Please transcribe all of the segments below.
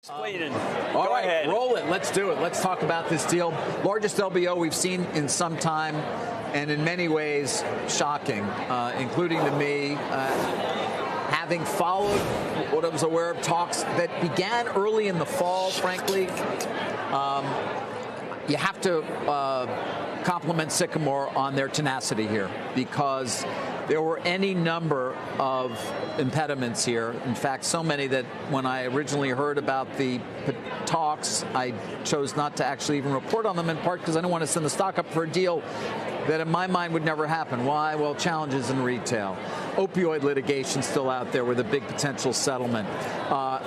All Go right, ahead. roll it. Let's do it. Let's talk about this deal. Largest LBO we've seen in some time, and in many ways shocking, including to me, having followed what I was aware of talks that began early in the fall, frankly. You have to compliment Sycamore on their tenacity here, because there were any number of impediments here. In fact, so many that when I originally heard about the talks, I chose not to actually even report on them, in part because I didn't want to send the stock up for a deal that in my mind would never happen. Why? Well, challenges in retail. Opioid litigation still out there with a big potential settlement.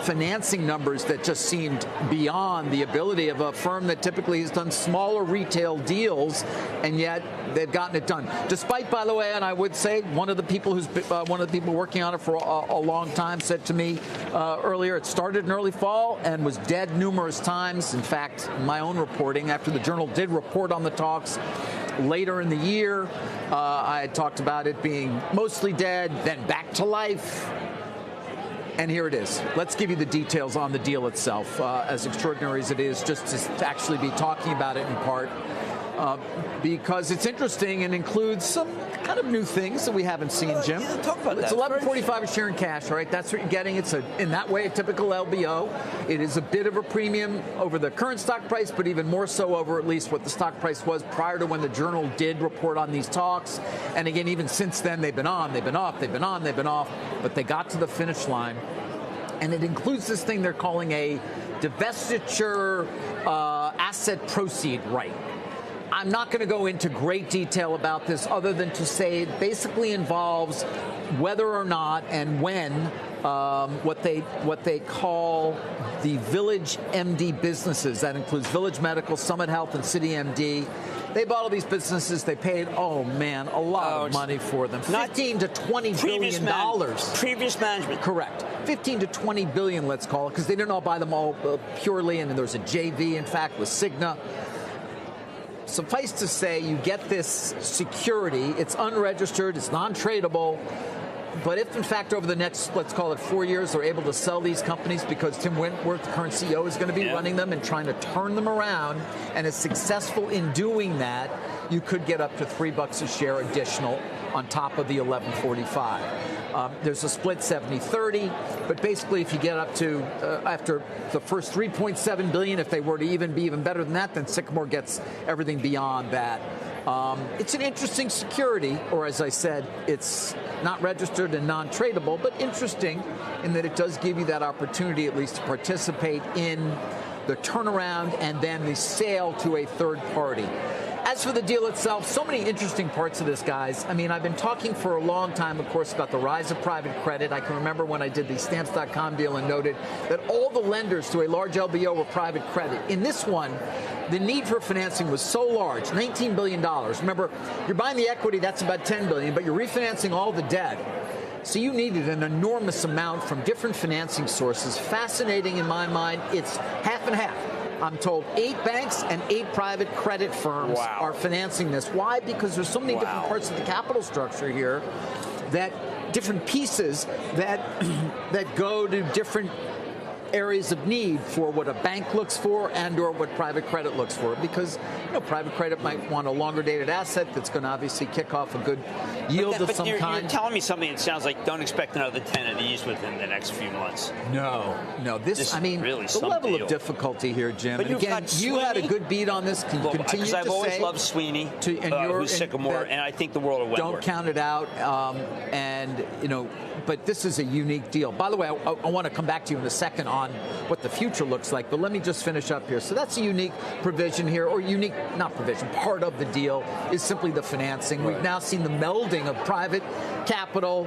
Financing numbers that just seemed beyond the ability of a firm that typically has done smaller retail deals, and yet they've gotten it done. Despite, by the way, and I would say, one of the people working on it for a long time said to me earlier, it started in early fall and was dead numerous times. In fact, my own reporting, after the Journal did report on the talks later in the year, I had talked about it being mostly dead, then back to life. And here it is. Let's give you the details on the deal itself, as extraordinary as it is, just to actually be talking about it in part, because it's interesting and includes some kind of new things that we haven't seen, Jim. Yeah, talk about it's that. $11.45 a share in cash, right? That's what you're getting. It's in that way a typical LBO. It is a bit of a premium over the current stock price, but even more so over at least what the stock price was prior to when the Journal did report on these talks. And again, even since then, they've been on, they've been off, they've been on, they've been off, but they got to the finish line. And it includes this thing they're calling a divestiture asset proceed right. I'm not going to go into great detail about this other than to say it basically involves whether or not and when what they call the Village MD businesses. That includes Village Medical, Summit Health, and City MD. They bought all these businesses. They paid, a lot of money for them. $15 to $20 billion. Previous management. Correct. 15 to 20 billion, let's call it, because they didn't all buy them all purely, and there's a JV, in fact, with Cigna. Suffice to say, you get this security. It's unregistered. It's non-tradable. But if, in fact, over the next, let's call it 4 years, they're able to sell these companies because Tim Wentworth, the current CEO, is going to be running them and trying to turn them around, and is successful in doing that, you could get up to $3 a share additional on top of the $11.45. There's a split 70-30, but basically if you get up to, after the first $3.7 billion, if they were to be even better than that, then Sycamore gets everything beyond that. It's an interesting security, or as I said, it's not registered and non-tradable, but interesting in that it does give you that opportunity at least to participate in the turnaround and then the sale to a third party. As for the deal itself, so many interesting parts of this, guys. I mean, I've been talking for a long time, of course, about the rise of private credit. I can remember when I did the Stamps.com deal and noted that all the lenders to a large LBO were private credit. In this one, the need for financing was so large, $19 billion. Remember, you're buying the equity, that's about $10 billion, but you're refinancing all the debt. So you needed an enormous amount from different financing sources. Fascinating in my mind. It's half and half. I'm told 8 banks and 8 private credit firms are financing this. Why? Because there's so many different parts of the capital structure here, that different pieces that go to different areas of need for what a bank looks for and or what private credit looks for, because private credit might want a longer dated asset that's going to obviously kick off a good yield of some kind. You're telling me something that sounds like don't expect another 10 of these within the next few months. No. This I mean, really the level of difficulty here, Jim. But and again, you had a good beat on this. Can you continue to say? Because I've always loved Sweeney, who's Sycamore, and I think the world of Wentworth. Don't count it out. But this is a unique deal. By the way, I want to come back to you in a second on what the future looks like, but let me just finish up here. So that's a unique provision here, or unique, not provision, part of the deal is simply the financing. We've now seen the melding of private capital,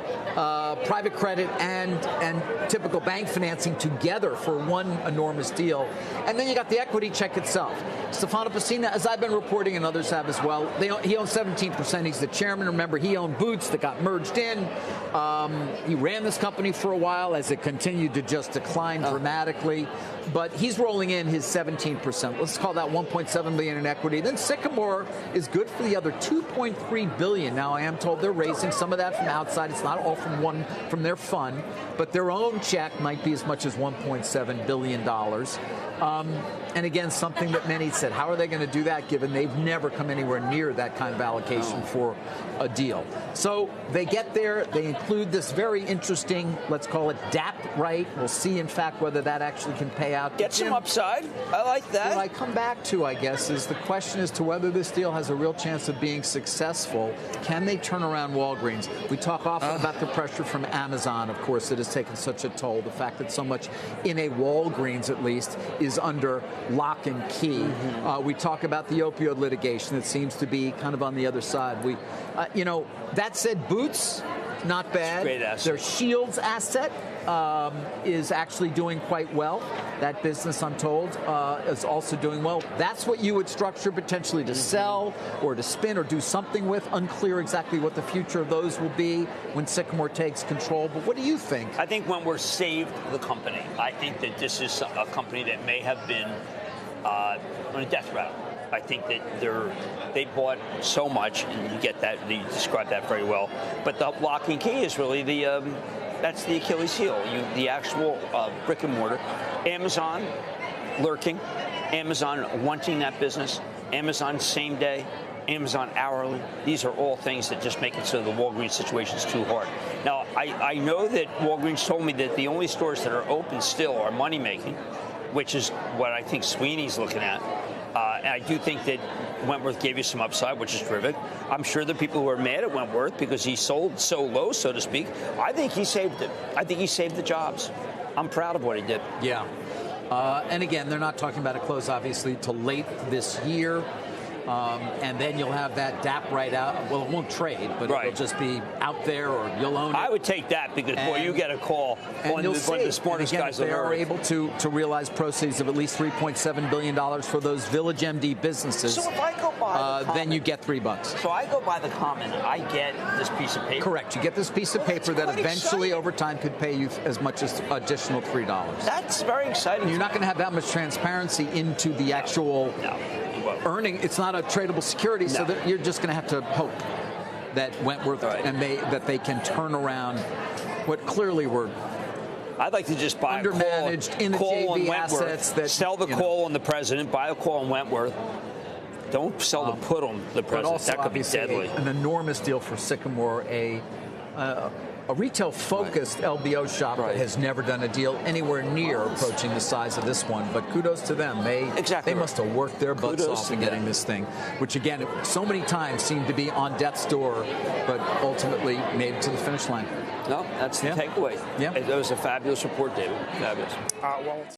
private credit, and typical bank financing together for one enormous deal. And then you got the equity check itself. Stefano Pessina, as I've been reporting and others have as well, he owns 17%. He's the chairman. Remember, he owned Boots that got merged in. He ran this company for a while as it continued to just decline dramatically. But he's rolling in his 17%. Let's call that 1.7 billion in equity. Then Sycamore is good for the other 2.3 billion. Now I am told they're raising some of that from outside. It's not all from their fund, but their own check might be as much as 1.7 billion dollars. And again, something that many said, how are they going to do that given they've never come anywhere near that kind of allocation for a deal? So they get there. They include this very interesting, let's call it DAP right. We'll see, in fact, whether that actually can pay out. Get some upside. I like that. What I come back to, I guess, is the question as to whether this deal has a real chance of being successful. Can they turn around Walgreens? We talk often about the pressure from Amazon, of course, that has taken such a toll. The fact that so much in a Walgreens, at least, is under lock and key. We talk about the opioid litigation that seems to be kind of on the other side. That said, Boots, not bad. Great asset. Their Shields asset is actually doing quite well. That business, I'm told, is also doing well. That's what you would structure potentially to sell or to spin or do something with. Unclear exactly what the future of those will be when Sycamore takes control. But what do you think? I think when we're saved the company, I think that this is a company that may have been on a death rattle. I think that they bought so much, and you get that. You described that very well. But the lock and key is really that's the Achilles heel. The actual brick and mortar. Amazon lurking, Amazon wanting that business, Amazon same day, Amazon hourly. These are all things that just make it so the Walgreens situation is too hard. Now, I know that Walgreens told me that the only stores that are open still are money making, which is what I think Sweeney's looking at. And I do think that Wentworth gave you some upside, which is terrific. I'm sure the people who are mad at Wentworth because he sold so low, so to speak. I think he saved it. I think he saved the jobs. I'm proud of what he did. Yeah. And again, they're not talking about a close, obviously, till late this year. And then you'll have that DAP right out. Well, it won't trade, but it'll just be out there, or you'll own it. I would take that because, boy, you get a call on the smartest guys on earth. They are able to realize proceeds of at least $3.7 billion for those Village MD businesses. So if I go by then you get $3. So I go by the comment. I get this piece of paper. Correct. You get this piece of paper that eventually, over time, could pay you as much as additional $3. That's very exciting. You're not going to have that much transparency into the actual earning. It's not a tradable security, so that you're just going to have to hope that Wentworth and that they can turn around what clearly were I'd like to just buy undermanaged in the JV assets. That sell the call on the president, buy a call on Wentworth. Don't sell the put on the president. Also, that could be deadly. An enormous deal for Sycamore, a retail-focused LBO shop that has never done a deal anywhere near approaching the size of this one. But kudos to them. They must have worked their butts off in getting this thing, which, again, so many times seemed to be on death's door, but ultimately made it to the finish line. No, that's the takeaway. Yeah. That was a fabulous report, David. Fabulous.